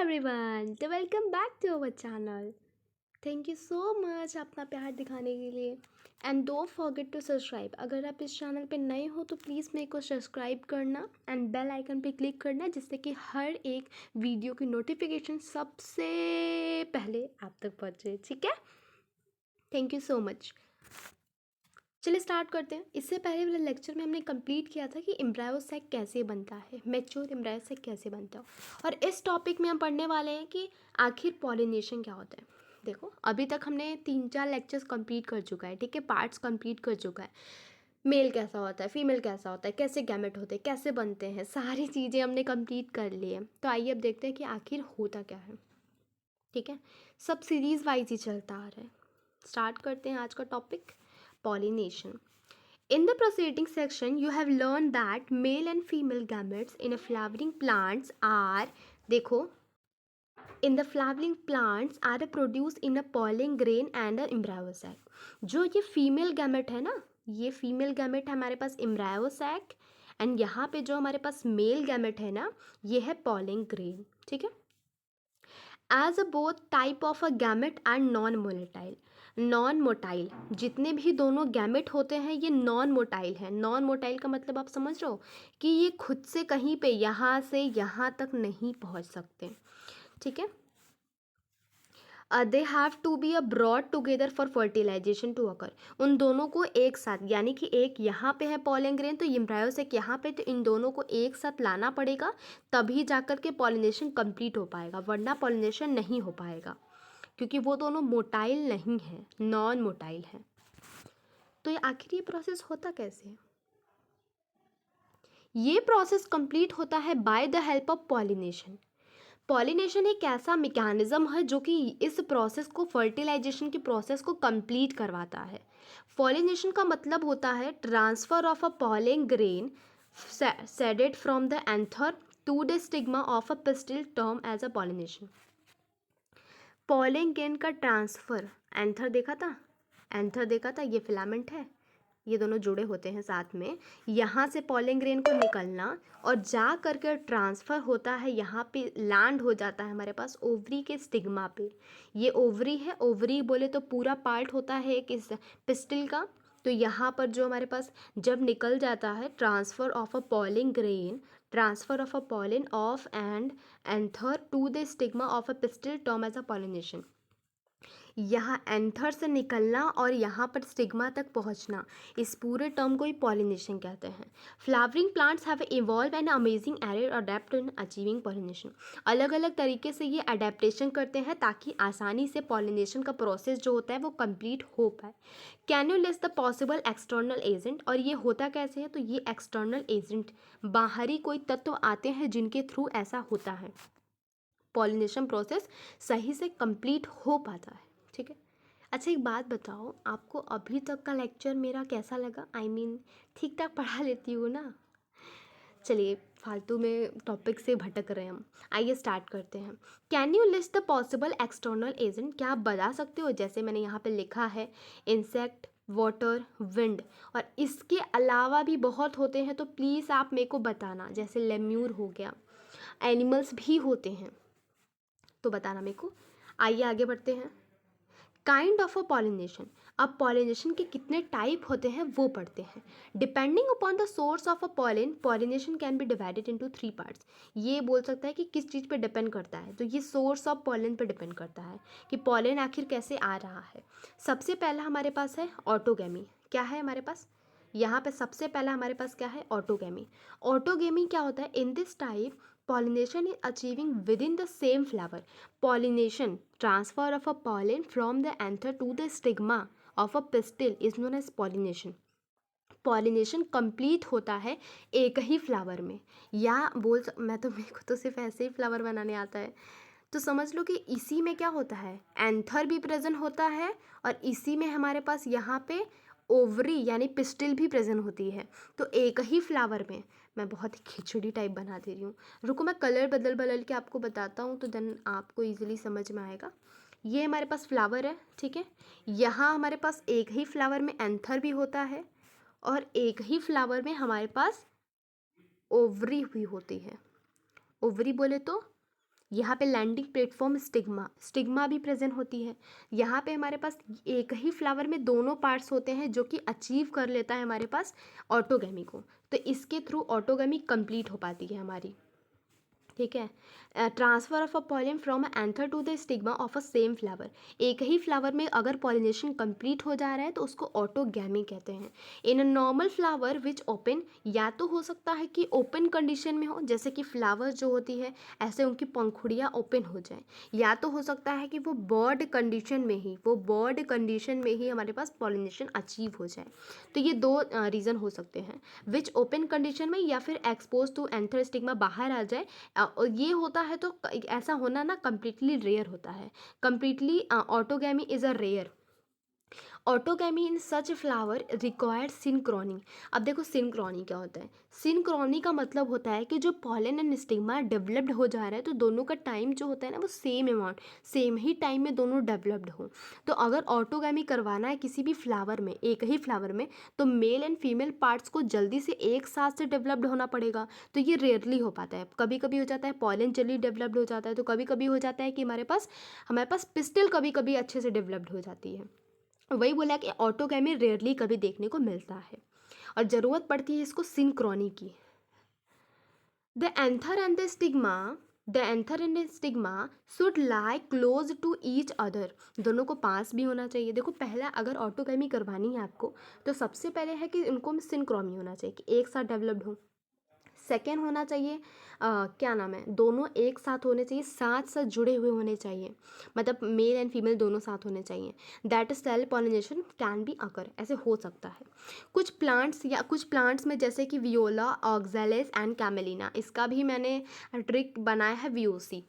Everyone, तो welcome back to our channel. Thank you so much अपना प्यार दिखाने के लिए and don't forget to subscribe. अगर आप इस चैनल पे नए हो तो प्लीज़ मेरे को सब्सक्राइब करना एंड बेल आइकन पे क्लिक करना, जिससे कि हर एक वीडियो की नोटिफिकेशन सबसे पहले आप तक पहुँचे। ठीक है, थैंक यू सो मच। चलिए स्टार्ट करते हैं। इससे पहले वाले लेक्चर में हमने कंप्लीट किया था कि एम्ब्रायो सैक कैसे बनता है, मैच्योर एम्ब्रायो सैक कैसे बनता है, और इस टॉपिक में हम पढ़ने वाले हैं कि आखिर पॉलिनेशन क्या होता है। देखो, अभी तक हमने 3-4 लेक्चर्स कंप्लीट कर चुका है, ठीक है, पार्ट्स कंप्लीट कर चुका है। मेल कैसा होता है, फीमेल कैसा होता है, कैसे गैमेट होते हैं, कैसे बनते हैं, सारी चीज़ें हमने कंप्लीट कर ली है। तो आइए अब देखते हैं कि आखिर होता क्या है। ठीक है, सब सीरीज़ वाइज ही चलता आ रहा है। स्टार्ट करते हैं आज का topic, pollination. In the preceding section, you have learned that male and female gametes in a flowering plants are, देखो, in the flowering plants are produced in a pollen grain and a embryo sac. जो ये female gamete है ना, ये female gamete है हमारे पास embryo sac, and यहाँ पे जो हमारे पास मेल गैमेट है ना, ये है pollen grain। ठीक है, as a both type of a gamete and non motile, जितने भी दोनों गैमेट होते हैं ये नॉन मोटाइल है। नॉन मोटाइल का मतलब आप समझ रहे हो कि ये खुद से कहीं पे यहाँ से यहाँ तक नहीं पहुँच सकते। ठीक है, they have to be a brought together for fertilization to occur. उन दोनों को एक साथ, यानी कि एक यहाँ पे है पॉलन ग्रेन तो एम्ब्रायो से यहाँ पे, तो इन दोनों को एक साथ लाना पड़ेगा, तभी जाकर के पॉलिनेशन कंप्लीट हो पाएगा, वरना पॉलिनेशन नहीं हो पाएगा, क्योंकि वो दोनों मोटाइल नहीं है, नॉन मोटाइल है। तो ये आखिर ये प्रोसेस होता कैसे है? ये प्रोसेस कंप्लीट होता है by the help of pollination. Pollination एक ऐसा मैकेनिज्म है जो कि इस प्रोसेस को, फर्टिलाइजेशन की प्रोसेस को कंप्लीट करवाता है। पॉलिनेशन का मतलब होता है transfer of a pollen grain shedded from the anther to the stigma of a pistil term as a pollination. Pollen grain का ट्रांसफर, एंथर देखा था, एंथर देखा था, ये फिलामेंट है, ये दोनों जुड़े होते हैं साथ में। यहाँ से पॉलन ग्रेन को निकलना और जा करके ट्रांसफ़र होता है, यहाँ पे लैंड हो जाता है हमारे पास ओवरी के स्टिग्मा पे। ये ओवरी है, ओवरी बोले तो पूरा पार्ट होता है एक इस पिस्टिल का। तो यहाँ पर जो हमारे पास जब निकल जाता है, transfer of a pollen grain, transfer of a pollen of and anther to the stigma of a pistil term as a pollination. यहाँ एंथर से निकलना और यहाँ पर स्टिग्मा तक पहुँचना, इस पूरे टर्म को ही पॉलिनेशन कहते हैं। Flowering plants have evolve an amazing array adapt in achieving pollination. अलग अलग तरीके से ये अडेप्टेशन करते हैं ताकि आसानी से पॉलिनेशन का प्रोसेस जो होता है वो कंप्लीट हो पाए। Can you list the possible external agent? और ये होता कैसे है? तो ये एक्सटर्नल एजेंट, बाहरी कोई तत्व आते हैं जिनके थ्रू ऐसा होता है, पॉलिनेशन प्रोसेस सही से कंप्लीट हो पाता है। ठीक है, अच्छा एक बात बताओ, आपको अभी तक का लेक्चर मेरा कैसा लगा? आई मीन ठीक ठाक पढ़ा लेती हूँ ना? चलिए, फालतू में टॉपिक से भटक रहे हैं हम, आइए स्टार्ट करते हैं। Can you list the possible external agent? क्या आप बता सकते हो? जैसे मैंने यहाँ पे लिखा है इंसेक्ट, वाटर, विंड, और इसके अलावा भी बहुत होते हैं, तो प्लीज़ आप मेरे को बताना। जैसे लेम्यूर हो गया, एनिमल्स भी होते हैं, तो बताना मेरे को। आइए आगे बढ़ते हैं। काइंड ऑफ अ पॉलिनेशन, अब पॉलिनेशन के कितने टाइप होते हैं वो पढ़ते हैं। Depending upon the source of a pollen, pollination can be divided into 3 parts. ये बोल सकता है कि किस चीज़ पे डिपेंड करता है, तो ये सोर्स ऑफ पॉलिन पे डिपेंड करता है कि पॉलिन आखिर कैसे आ रहा है। सबसे पहला हमारे पास है ऑटोगैमी। क्या है हमारे पास यहाँ पे? सबसे पहला हमारे पास क्या है? ऑटोगैमी। ऑटोगैमी क्या होता है? In this type pollination is achieving within the same flower. Pollination, transfer of a pollen from the anther to the stigma of a pistil is known as pollination. Pollination complete होता है एक ही flower में, या मैं तो, मेरे को तो सिर्फ ऐसे ही फ्लावर बनाने आता है, तो समझ लो कि इसी में क्या होता है, एंथर भी प्रेजेंट होता है, और इसी में हमारे पास यहाँ पे ओवरी यानी पिस्टिल भी प्रेजेंट होती है। तो एक ही फ्लावर में, मैं बहुत ही खिचड़ी टाइप बना दे रही हूँ, रुको मैं कलर बदल बदल के आपको बताता हूँ, तो देन आपको ईजिली समझ में आएगा। ये हमारे पास फ्लावर है, ठीक है, यहाँ हमारे पास एक ही फ्लावर में एंथर भी होता है, और एक ही फ्लावर में हमारे पास ओवरी भी होती है। ओवरी बोले तो यहाँ पे लैंडिंग प्लेटफॉर्म स्टिग्मा, स्टिग्मा भी प्रेजेंट होती है। यहाँ पे हमारे पास एक ही फ्लावर में दोनों पार्ट्स होते हैं जो कि अचीव कर लेता है हमारे पास ऑटोगैमी को, तो इसके थ्रू ऑटोगैमी कंप्लीट हो पाती है हमारी। ठीक है। Transfer of a pollen from anther to the stigma of a same flower, एक ही फ्लावर में अगर पॉलिनेशन कंप्लीट हो जा रहा है तो उसको ऑटोगैमी कहते हैं। In a normal flower which open, या तो हो सकता है कि ओपन कंडीशन में हो, जैसे कि फ्लावर जो होती है ऐसे उनकी पंखुड़ियाँ ओपन हो जाए, या तो हो सकता है कि वो बर्ड कंडीशन में ही, वो बर्ड कंडीशन में ही हमारे पास पॉलिनेशन अचीव हो जाए। तो ये दो रीज़न हो सकते हैं, विच ओपन कंडीशन में या फिर एक्सपोज टू एंथर स्टिग्मा बाहर आ जाए। और ये होता है तो ऐसा होना ना कम्प्लीटली रेयर होता है। Completely autogamy is a rare. Autogamy in such flower required synchrony. अब देखो सिनक्रोनी क्या होता है। सिनक्रोनी का मतलब होता है कि जो पॉलन एंड स्टिग्मा डेवलप्ड हो जा रहा है तो दोनों का टाइम जो होता है ना वो सेम अमाउंट, सेम ही टाइम में दोनों डेवलप्ड हो। तो अगर ऑटोगैमी करवाना है किसी भी फ्लावर में, एक ही फ्लावर में, तो मेल एंड फीमेल पार्ट्स को जल्दी से एक साथ से डेवलप्ड होना पड़ेगा। तो ये रेयरली हो पाता है। कभी कभी हो जाता है पॉलन जल्दी डेवलप्ड हो जाता है, तो कभी कभी हो जाता है कि हमारे पास पिस्टल कभी कभी अच्छे से डेवलप्ड हो जाती है। वही बोला कि ऑटोगैमी रेयरली कभी देखने को मिलता है और ज़रूरत पड़ती है इसको सिंक्रोनी की। The anther and the stigma, the anther and the stigma should lie close to each other, दोनों को पास भी होना चाहिए। देखो पहला अगर ऑटोगैमी करवानी है आपको तो सबसे पहले है कि इनको सिंक्रोनी होना चाहिए कि एक साथ डेवलप्ड हो। सेकेंड होना चाहिए क्या नाम है, दोनों एक साथ होने चाहिए, साथ साथ जुड़े हुए होने चाहिए, मतलब मेल एंड फीमेल दोनों साथ होने चाहिए। That self pollination can be occur, ऐसे हो सकता है। कुछ प्लांट्स में जैसे कि वियोला, ऑक्जेलिस एंड कैमेलिना, इसका भी मैंने ट्रिक बनाया है वीओसी।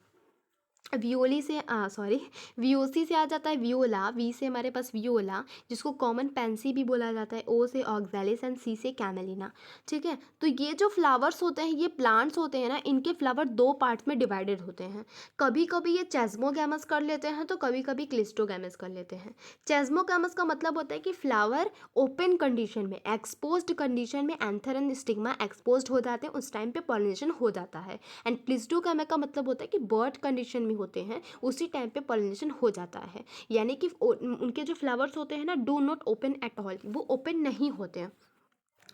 वियोली से सॉरी वीओसी से आ जाता है वियोला, वी से हमारे पास वियोला जिसको कॉमन पेंसी भी बोला जाता है, ओ से ऑक्जेलिस एंड सी से कैमेलिना। ठीक है। तो ये जो फ्लावर्स होते हैं, ये प्लांट्स होते हैं ना, इनके फ्लावर दो पार्ट्स में डिवाइडेड होते हैं। कभी कभी ये चेस्मोगैमस कर लेते हैं तो कभी कभी क्लिस्टोगैमस कर लेते हैं। चेस्मोगैमस का मतलब होता है कि फ्लावर ओपन कंडीशन में, एक्सपोज्ड कंडीशन में एंथर एंड स्टिग्मा एक्सपोज्ड हो जाते हैं, उस टाइम पे पॉलिनेशन हो जाता है। एंड क्लिस्टोगैमा का मतलब होता है कि बर्ड कंडीशन में होते हैं, उसी टाइम पे पॉलिनेशन हो जाता है। यानी कि उनके जो फ्लावर्स होते हैं ना, do not open at all, वो ओपन नहीं होते हैं,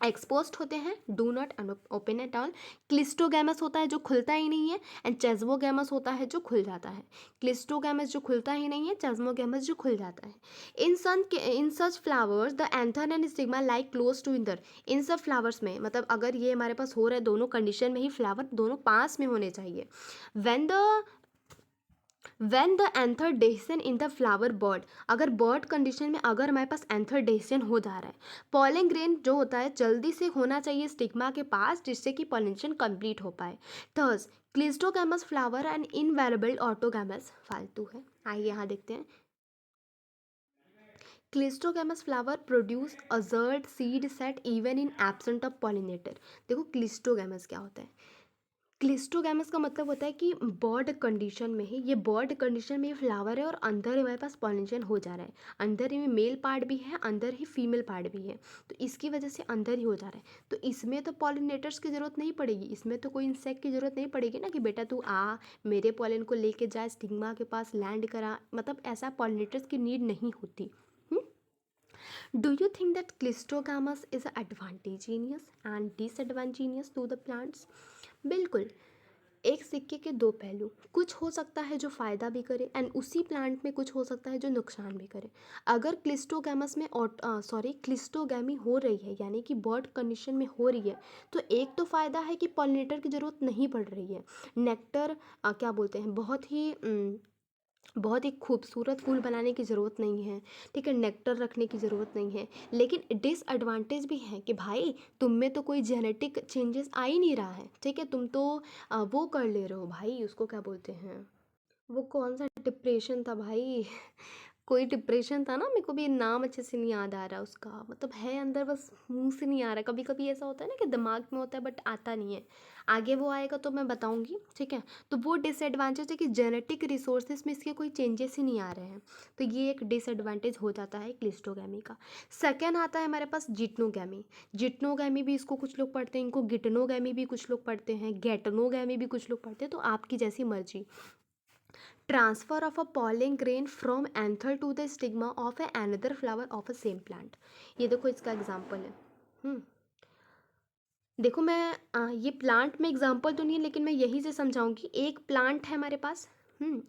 एक्सपोज्ड होते हैं, do not open at all. Cleistogamous होता है जो खुलता ही नहीं है, एंड चेस्मोगैमस होता है जो खुल जाता है। क्लिस्टोगैमस जो खुलता ही नहीं है, चेस्मोगैमस जो खुल जाता है। In such flowers the anther and stigma like close to other, इन सब फ्लावर्स में, मतलब अगर ये हमारे पास हो रहा है दोनों कंडीशन में ही, फ्लावर दोनों पास में होने चाहिए। वेन द एंथरडेशन इन द फ्लावर बर्ड, अगर बर्ड कंडीशन में अगर हमारे पास एंथरडेशन हो जा रहा है, पॉलन ग्रेन जो होता है जल्दी से होना चाहिए स्टिग्मा के पास, जिससे कि पॉलिनेशन कंप्लीट हो पाए। थर्स क्लिस्टोगैमस फ्लावर एंड इनवेरेबल ऑटोगैमस, फालतू है, आइए यहाँ देखते हैं। Cleistogamous flower produce assert seed set even in absent of pollinator. देखो क्लिस्टोगैमस क्या होता है। क्लिस्टोगैमस का मतलब होता है कि बर्ड कंडीशन में ही, ये बर्ड कंडीशन में ये फ्लावर है और अंदर हमारे पास पॉलिनेशन हो जा रहा है, अंदर ही में मेल पार्ट भी है, अंदर ही फीमेल पार्ट भी है, तो इसकी वजह से अंदर ही हो जा रहा है। तो इसमें तो पॉलिनेटर्स की ज़रूरत नहीं पड़ेगी, इसमें तो कोई इंसेक्ट की ज़रूरत नहीं पड़ेगी ना कि बेटा तू आ मेरे पॉलन को लेके जा स्टिग्मा के पास लैंड करा, मतलब ऐसा पॉलिनेटर्स की नीड नहीं होती। Do you think that cleistogamous is advantageous and disadvantageous to the plants? बिल्कुल, एक सिक्के के दो पहलू, कुछ हो सकता है जो फ़ायदा भी करे एंड उसी प्लांट में कुछ हो सकता है जो नुकसान भी करे। अगर क्लिस्टोगैमस में क्लिस्टोगैमी हो रही है, यानी कि बर्ड कंडीशन में हो रही है, तो एक तो फ़ायदा है कि पॉलिनेटर की ज़रूरत नहीं पड़ रही है। नेक्टर क्या बोलते हैं, बहुत ही खूबसूरत फूल बनाने की ज़रूरत नहीं है। ठीक है, नेक्टर रखने की ज़रूरत नहीं है। लेकिन डिसएडवांटेज भी है कि भाई तुम में तो कोई जेनेटिक चेंजेस आ ही नहीं रहा है। ठीक है, तुम तो वो कर ले रहे हो भाई, उसको क्या बोलते हैं, वो कौन सा डिप्रेशन था भाई कोई डिप्रेशन था ना, मेरे को भी नाम अच्छे से नहीं याद आ रहा उसका, मतलब है अंदर बस मुंह से नहीं आ रहा। कभी कभी ऐसा होता है ना कि दिमाग में होता है बट आता नहीं है। आगे वो आएगा तो मैं बताऊंगी, ठीक है। तो वो डिसएडवांटेज है कि जेनेटिक रिसोर्सेज में इसके कोई चेंजेस ही नहीं आ रहे हैं, तो ये एक डिसएडवांटेज हो जाता है क्लिस्टोगैमी का। सेकेंड आता है हमारे पास जिटनोगैमी। जिटनोगैमी भी इसको कुछ लोग पढ़ते हैं, इनको गिटनोगैमी भी कुछ लोग पढ़ते हैं, गेटनोगैमी भी कुछ लोग पढ़ते हैं, तो आपकी जैसी मर्जी। Transfer of a pollen grain from anther to the stigma of a another flower of a same plant। ये देखो इसका एग्जाम्पल है। हम्म देखो मैं ये प्लांट में एग्जाम्पल तो नहीं है, लेकिन मैं यही से समझाऊंगी। एक प्लांट है हमारे पास,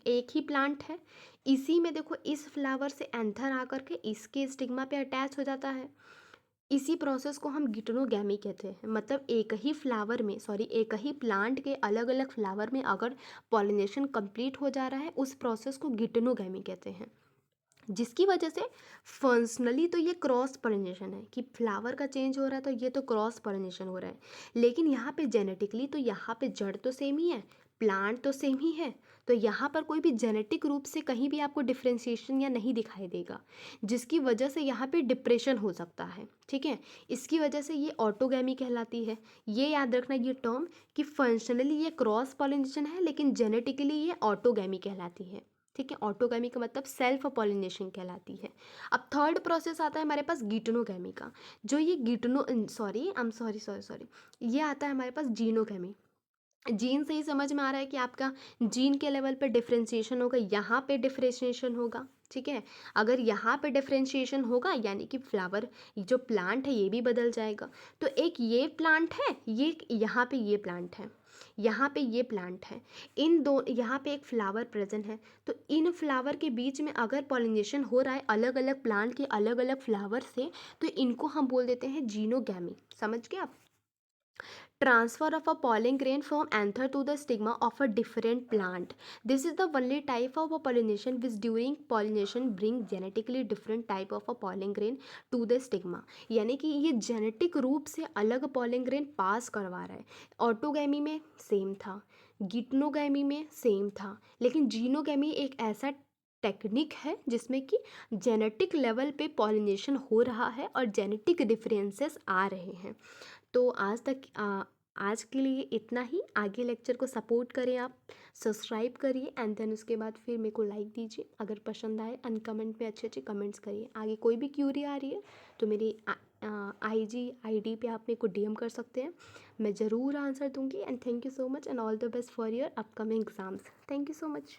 एक ही प्लांट है। इसी में देखो इस फ्लावर से एंथर आकर के इसके स्टिग्मा पे अटैच हो जाता है। इसी प्रोसेस को हम गिटनोगैमी कहते हैं। मतलब एक ही फ्लावर में, सॉरी, एक ही प्लांट के अलग अलग फ्लावर में अगर पॉलिनेशन कंप्लीट हो जा रहा है, उस प्रोसेस को गिटनोगैमी कहते हैं। जिसकी वजह से फंक्शनली तो ये क्रॉस पोलिनेशन है कि फ्लावर का चेंज हो रहा है, तो ये तो क्रॉस पोलिनेशन हो रहा है। लेकिन यहाँ पे जेनेटिकली तो यहाँ पे जड़ तो सेम ही है, प्लांट तो सेम ही है, तो यहाँ पर कोई भी जेनेटिक रूप से कहीं भी आपको डिफ्रेंशिएशन या नहीं दिखाई देगा, जिसकी वजह से यहाँ पे डिप्रेशन हो सकता है, ठीक है। इसकी वजह से ये ऑटोगैमी कहलाती है। ये याद रखना ये टर्म, कि फंक्शनली ये क्रॉस पॉलिनेशन है लेकिन जेनेटिकली ये ऑटोगैमी कहलाती है, ठीक है। ऑटोगैमी का मतलब सेल्फ पॉलिनेशन कहलाती है। अब थर्ड प्रोसेस आता है हमारे पास गिटनोगैमी का। जो ये गिटनो sorry I am sorry sorry sorry ये आता है हमारे पास जीनोगैमी। जीन से ही समझ में आ रहा है कि आपका जीन के लेवल पे डिफ्रेंशिएशन होगा, यहाँ पे डिफ्रेंशिएशन होगा, ठीक है। अगर यहाँ पे डिफ्रेंशिएशन होगा यानी कि फ्लावर, जो प्लांट है ये भी बदल जाएगा। तो एक ये प्लांट है, ये यहाँ पे ये प्लांट है, यहाँ पे ये प्लांट है, इन दो, यहाँ पे एक फ्लावर प्रेजेंट है। तो इन फ्लावर के बीच में अगर पॉलिनेशन हो रहा है अलग अलग प्लांट के अलग अलग फ्लावर से, तो इनको हम बोल देते हैं जीनोगैमी। समझ गए आप। Transfer of a pollen grain from anther to the stigma of a different plant. This is the only type of a pollination which during pollination bring genetically different type of a pollen grain to the stigma। यानी कि ये genetic रूप से अलग pollen grain पास करवा रहा है। Autogamy में सेम था, गिटनोगैमी में सेम था, लेकिन जीनोगैमी एक ऐसा टेक्निक है जिसमें कि जेनेटिक लेवल पे पॉलिनेशन हो रहा है और जेनेटिक डिफरेंसेस आ रहे हैं। तो आज के लिए इतना ही। आगे लेक्चर को सपोर्ट करें, आप सब्सक्राइब करिए एंड देन उसके बाद फिर मेरे को लाइक दीजिए। अगर पसंद आए एंड कमेंट में अच्छे अच्छे कमेंट्स करिए। आगे कोई भी क्यूरी आ रही है तो मेरी IG ID पे आप मेरे को DM कर सकते हैं, मैं ज़रूर आंसर दूंगी। And thank you so much and all the best for your upcoming exams. Thank you so much.